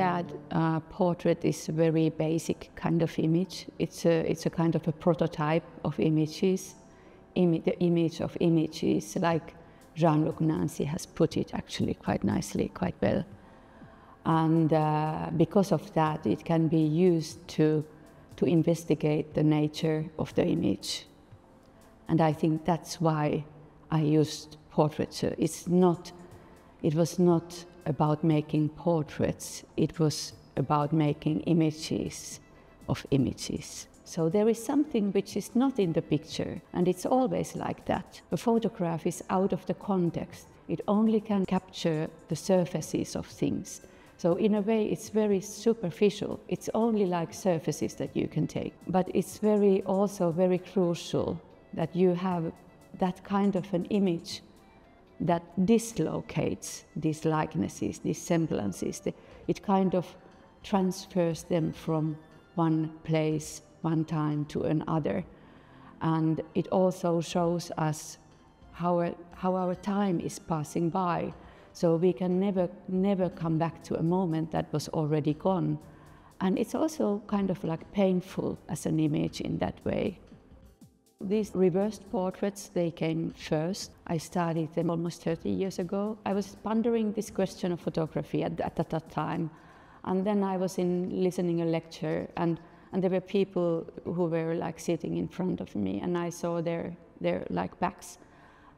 that portrait is a very basic kind of image. It's a kind of a prototype of images, the image of images, like Jean-Luc Nancy has put it actually quite nicely, quite well. And because of that, it can be used to investigate the nature of the image. And I think that's why I used portraiture. It was not about making portraits, it was about making images of images. So there is something which is not in the picture, and it's always like that. A photograph is out of the context. It only can capture the surfaces of things. So in a way, it's very superficial. It's only like surfaces that you can take. But it's also very crucial that you have that kind of an image that dislocates these likenesses, these semblances. It kind of transfers them from one place, one time to another. And it also shows us how our time is passing by. So we can never come back to a moment that was already gone. And it's also kind of like painful as an image in that way. These reversed portraits, they came first. I started them almost 30 years ago. I was pondering this question of photography at that time. And then I was listening a lecture, and there were people who were like sitting in front of me, and I saw their like backs.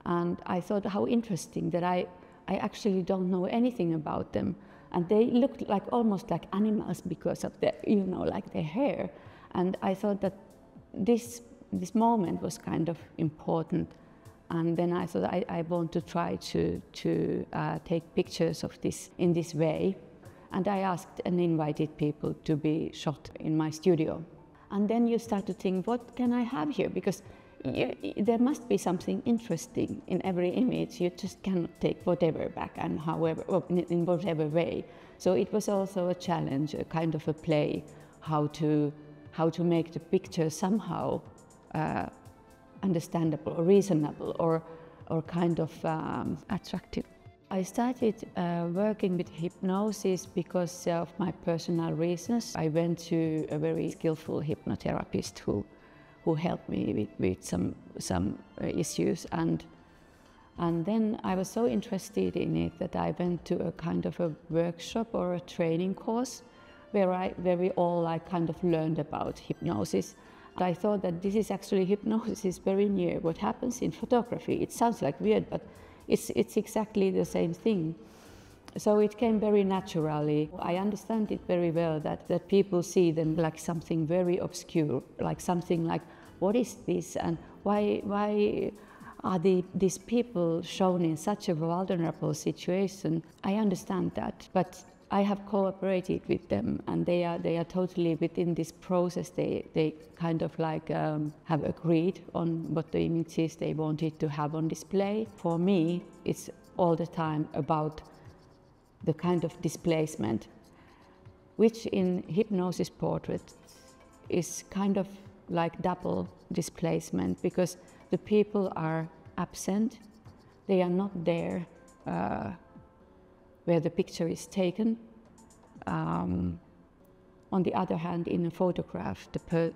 And I thought how interesting that I actually don't know anything about them. And they looked like almost like animals because of their, like their hair. And I thought that this moment was kind of important. And then I thought I want to try to take pictures of this in this way. And I asked and invited people to be shot in my studio. And then you start to think, what can I have here? Because there must be something interesting in every image. You just cannot take whatever back and however, or in whatever way. So it was also a challenge, a kind of a play, how to make the picture somehow understandable or reasonable or kind of attractive. I started working with hypnosis because of my personal reasons. I went to a very skillful hypnotherapist who helped me with some issues, and then I was so interested in it that I went to a kind of a workshop or a training course where we all kind of learned about hypnosis. I thought that this is actually hypnosis is very near what happens in photography. It sounds like weird, but it's exactly the same thing. So it came very naturally. I understand it very well that people see them like something very obscure, like something like, what is this, and why are these people shown in such a vulnerable situation? I understand that, but I have cooperated with them, and they are totally within this process. They kind of like have agreed on what the images they wanted to have on display. For me, it's all the time about the kind of displacement, which in hypnosis portrait is kind of like double displacement, because the people are absent. They are not there where the picture is taken. On the other hand, in a photograph,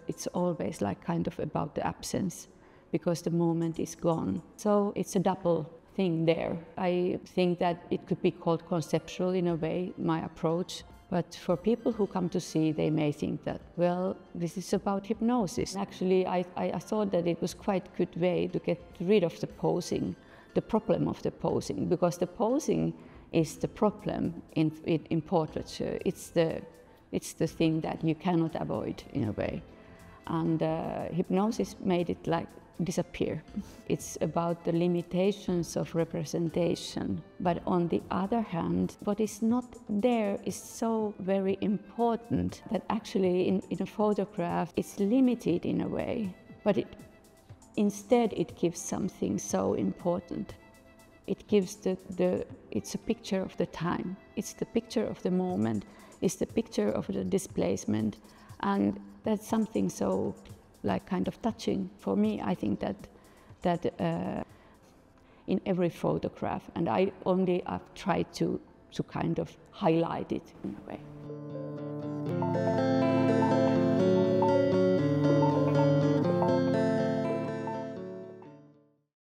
it's always like kind of about the absence, because the moment is gone. So it's a double thing there. I think that it could be called conceptual in a way, my approach. But for people who come to see, they may think that, well, this is about hypnosis. Actually, I thought that it was quite a good way to get rid of the posing, the problem of the posing, because the posing is the problem in portraiture. It's the thing that you cannot avoid in a way. And hypnosis made it like disappear. It's about the limitations of representation. But on the other hand, what is not there is so very important that actually in a photograph it's limited in a way. But instead it gives something so important. It gives it's a picture of the time. It's the picture of the moment. It's the picture of the displacement. And that's something so like kind of touching for me. I think that in every photograph, and I only have tried to kind of highlight it in a way.